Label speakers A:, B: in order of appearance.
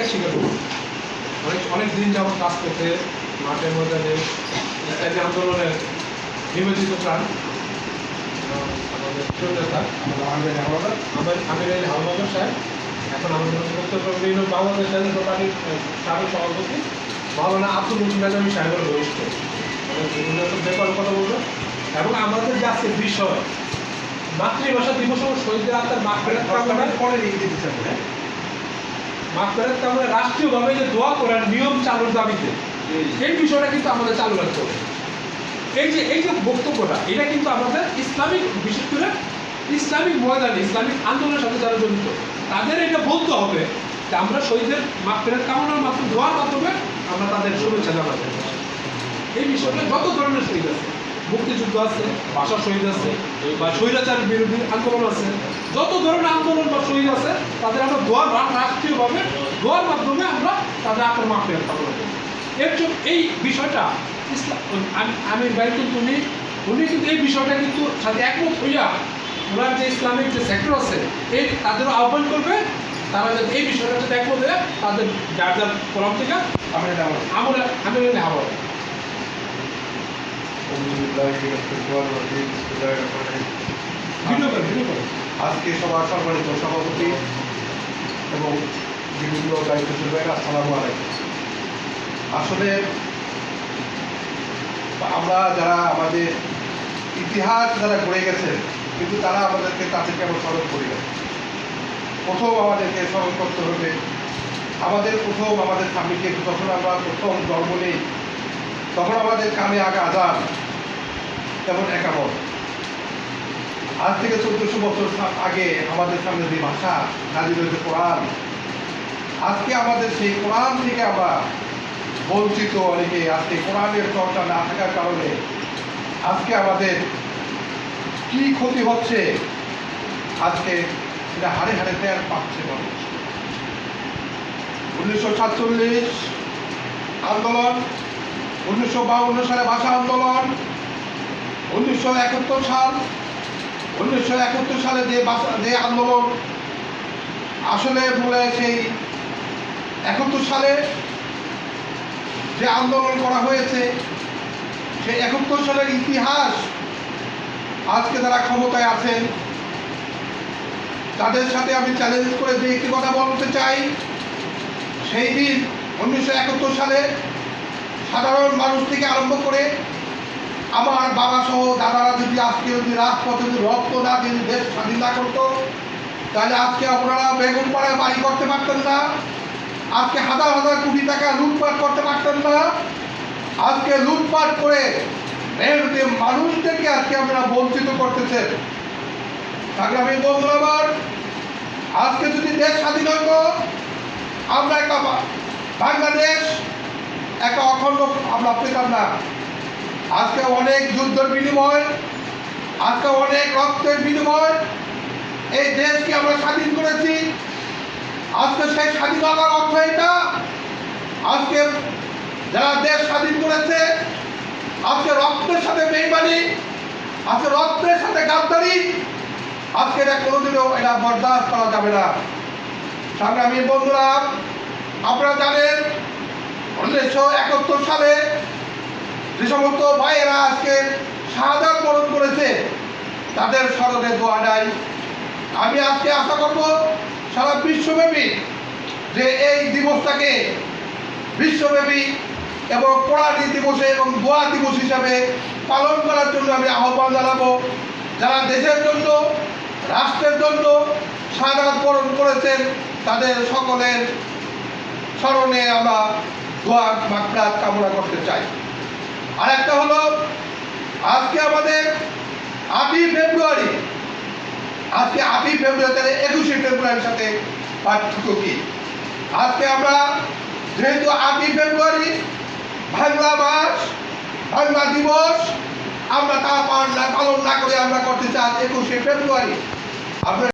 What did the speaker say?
A: ত্যাগ স্বীকার করবে। অনেক দিন যাবত কাজ করতে মাঠের ময়দানে ইত্যাদি আন্দোলনে নিবেদিত প্রাণ আমাদের প্রিয় নেতা আমির আলী হাওলাদার সাহেব, এখন আমাদের উত্তরবঙ্গ বাংলাদেশ জাতীয় পার্টির সাবেক সভাপতি মাওলানা আব্দুল মজিদ নাজামী সাহেবের ঘনিষ্ঠ, আমাদের বিভিন্ন ব্যাপারে কথা বলবো। এবং আমাদের যে আজকে বিষয় মাতৃভাষা দিবস ও শহীদদের আত্মার মাগফিরাত কামনায় রাষ্ট্রীয়ভাবে যে দোয়া করার নিয়ম চালুর দাবিতে এই বিষয়টা কিন্তু আমাদের চালু রাখতে হবে। এই যে বক্তব্যটা এটা কিন্তু আমাদের ইসলামিক, বিশেষ করে ইসলামিক ময়দানে ইসলামিক আন্দোলনের সাথে যারা জড়িত তাদের এটা বলতে হবে যে আমরা শহীদের মাগফিরাত কামনার মাধ্যমে দোয়ার মাধ্যমে আমরা তাদের শুভেচ্ছা জানাতে। এই বিষয়টা যত ধরনের শহীদ আছে, মুক্তিযুদ্ধ আছে, ভাষা শহীদ আছে, বা স্বৈরাচার বিরোধী আন্দোলন আছে, যত ধরনের আন্দোলন বা শহীদ আছে তাদের আমরা দোয়ার রাষ্ট্রীয়ভাবে দোয়ার মাধ্যমে আমরা তাদের আত্মার মাগফিরাত কামনা করি। এই বিষয়টা আমির ভাই কিন্তু উনি কিন্তু এই বিষয়টা কিন্তু সাথে একমত হইয়া ওনার যে ইসলামিক যে সেক্টর আছে এই তাদেরও আহ্বান করবে, তারা যাতে এই বিষয়টা যাতে একমত হয়ে তাদের যার যার কলম থেকে আমির হাওয়া।
B: আজকে সবার সম্মানিত সভাপতি এবং বিভিন্ন দায়িত্বশীল ভাইরা, আসসালামু আলাইকুম। আসলে আমরা যারা আমাদের ইতিহাস যারা গড়ে গেছেন কিন্তু তারা আমাদেরকে তাদের কেমন স্মরণ করে গেছে। প্রথম আমাদেরকে স্মরণ করতে হবে আমাদের স্বামীকে যখন আমরা প্রথম জন্ম নেই তখন আমাদের কানে আগে আজান, তেমন একামত। আজ থেকে 1400 বছর আগে আমাদের সামনে যে ভাষা নাজিল হয়েছে কোরআন, আজকে আমাদের সেই কোরআন থেকে আমরা বঞ্চিত। অনেকে আজকে কোরআনের চর্চা না থাকার কারণে আজকে আমাদের কি ক্ষতি হচ্ছে আজকে সেটা হাড়ে হাড়ে টের পাচ্ছে মানুষ। 1947 আন্দোলন, 1952 সালে ভাষা আন্দোলন, 1971 সালে যে আন্দোলন, আসলে বলে সেই 71 সালে যে আন্দোলন করা হয়েছে সেই 71 সালের ইতিহাস আজকে যারা ক্ষমতায় আছেন তাদের সাথে আমি চ্যালেঞ্জ করে যে একটি কথা বলতে চাই। সেই দিন 1971 সালে সাধারণ মানুষ থেকে আরম্ভ করে আমার বাবা সহ দাদারা যদি আজকে রাজপথে রক্ত না দিয়ে দেশ স্বাধীন না করতো তাহলে আজকে আপনারা বেগুন পাড়ায় বাড়ি করতে পারতেন না, আজকে হাজার হাজার কোটি টাকা লুটপাট করতে পারতেন না। আজকে লুটপাট করে মানুষদেরকে আজকে আপনারা বঞ্চিত করতেছেন। তাহলে আমি বলবো আবার, আজকে যদি দেশ স্বাধীন হতো আমরা একটা বাংলাদেশ একটা অখণ্ড আমরা পেতাম না। আজকে অনেক যুদ্ধের বিনিময়, আজকে অনেক রক্তের বিনিময় এই দেশকে আমরা স্বাধীন করেছি। আজকে সেই স্বাধীনতার অর্থ এটা, আজকে যারা দেশ স্বাধীন করেছে আজকে রক্তের সাথে বেইমানি, আজকে রক্তের সাথে গাদ্দারি, আজকে এটা কোনোদিনও এটা বরদাস্ত করা যাবে না। সংগ্রামী বন্ধুরা, আপনারা জানেন 1971 সালে যে সমস্ত ভাইয়েরা আজকে শাহাদাত বরণ করেছে তাদের স্মরণে দোয়া নাই। আমি আজকে আশা করব সারা বিশ্বব্যাপী যে এই দিবসটাকে বিশ্বব্যাপী এবং কোরআনী দিবসে এবং দোয়া দিবস হিসাবে পালন করার জন্য আমি আহ্বান জানাবো। যারা দেশের জন্য, রাষ্ট্রের জন্য শাহাদাত বরণ করেছেন তাদের সকলের স্মরণে আমরা দোয়া মাগফিরাত কামনা করতে চাই। আর একটা হলো, আজকে আমাদের 8ই ফেব্রুয়ারি, আজকে 8ই ফেব্রুয়ারি 21শে ফেব্রুয়ারির সাথে পার্থক্য কি? আজকে আমরা যেহেতু 8ই ফেব্রুয়ারি বাংলা মাস, বাংলা দিবস, আমরা তা পালন না করে আমরা করতে চাই 21শে ফেব্রুয়ারি। আপনার